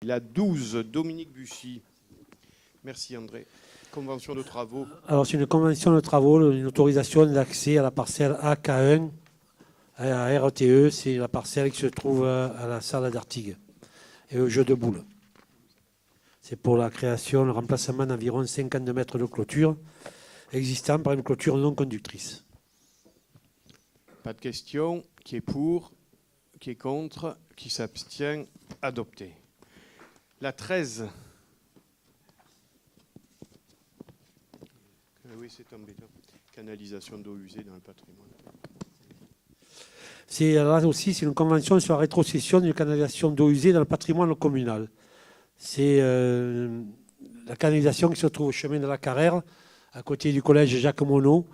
La 12, Dominique Bussy. Merci André. Convention de travaux. Alors c'est une convention de travaux, une autorisation d'accès à la parcelle AK1 à RTE, c'est la parcelle qui se trouve à la salle d'Artigues et au jeu de boules. C'est pour la création, le remplacement d'environ 52 mètres de clôture existant par une clôture non conductrice. Pas de questions. Qui est pour? Qui est contre? Qui s'abstient? Adopté. La 13. Oui, c'est embêtant. Canalisation d'eau usée dans le patrimoine. Là aussi, c'est une convention sur la rétrocession d'une canalisation d'eau usée dans le patrimoine communal. C'est la canalisation qui se trouve au chemin de la Carrère, à côté du collège Jacques Monod,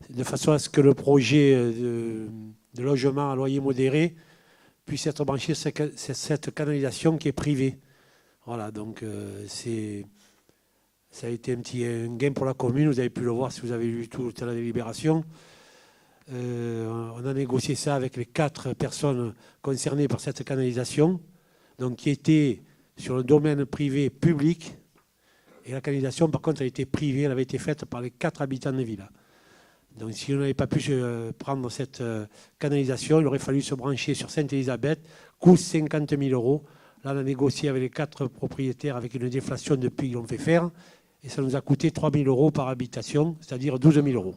de façon à ce que le projet de logement à loyer modéré puisse être branché sur cette canalisation qui est privée. Voilà, donc ça a été un gain pour la commune. Vous avez pu le voir si vous avez lu toute la délibération. On a négocié ça avec les 4 personnes concernées par cette canalisation, donc qui étaient sur le domaine privé public. Et la canalisation, par contre, elle a été privée, elle avait été faite par les 4 habitants de Villa. Donc si on n'avait pas pu prendre cette canalisation, il aurait fallu se brancher sur Sainte-Élisabeth, coût 50 000 €. Là, on a négocié avec les 4 propriétaires avec une déflation depuis qu'ils l'ont fait faire. Et ça nous a coûté 3 000 € par habitation, c'est-à-dire 12 000 €.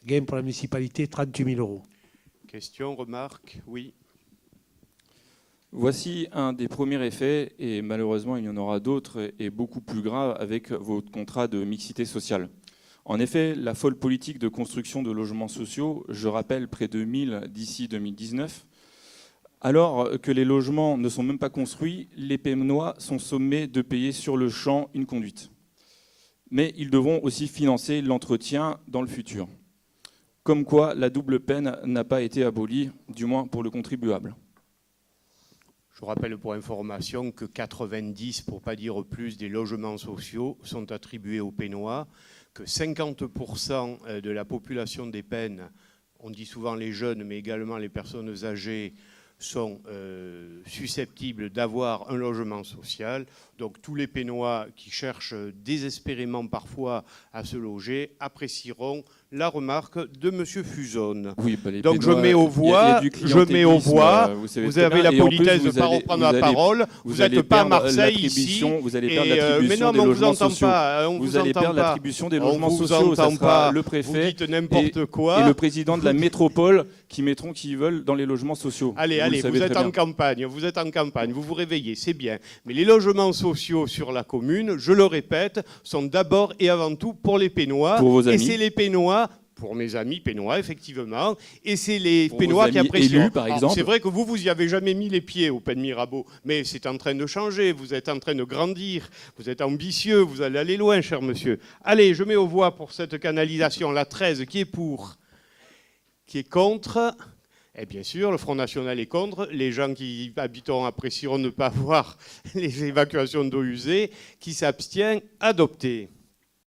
Gain pour la municipalité, 38 000 €. Question, remarque? Oui. Voici un des premiers effets, et malheureusement il y en aura d'autres et beaucoup plus graves avec votre contrat de mixité sociale. En effet, la folle politique de construction de logements sociaux, je rappelle près de 1000 d'ici 2019, alors que les logements ne sont même pas construits, les Pénois sont sommés de payer sur le champ une conduite. Mais ils devront aussi financer l'entretien dans le futur. Comme quoi, la double peine n'a pas été abolie, du moins pour le contribuable. Je rappelle pour information que 90, pour ne pas dire plus, des logements sociaux sont attribués aux Pénois, que 50% de la population des Pennes, on dit souvent les jeunes, mais également les personnes âgées, sont susceptibles d'avoir un logement social. Donc tous les Pénois qui cherchent désespérément parfois à se loger apprécieront la remarque de M. Fusone. Oui, donc je mets aux voix, vous avez la politesse de ne pas reprendre la parole, vous n'êtes pas à Marseille ici. Vous allez perdre l'attribution des logements sociaux. Vous allez perdre l'attribution des logements sociaux. Ça sera le préfet et le président de la métropole qui mettront qui veulent dans les logements sociaux. Allez, vous êtes en campagne, vous vous réveillez, c'est bien. Mais les logements sociaux sur la commune, je le répète, sont d'abord et avant tout pour les Pénois. Pour vos amis. Et c'est les Pénois, pour mes amis Pénois, effectivement, et c'est les Pénois qui apprécient. Par exemple. C'est vrai que vous y avez jamais mis les pieds au Pen Mirabeau, mais c'est en train de changer, vous êtes en train de grandir, vous êtes ambitieux, vous allez aller loin, cher monsieur. Allez, je mets aux voix pour cette canalisation, la 13, qui est pour, qui est contre. Et bien sûr, le Front National est contre. Les gens qui habiteront apprécieront ne pas voir les évacuations d'eau usée. Qui s'abstient? Adopté.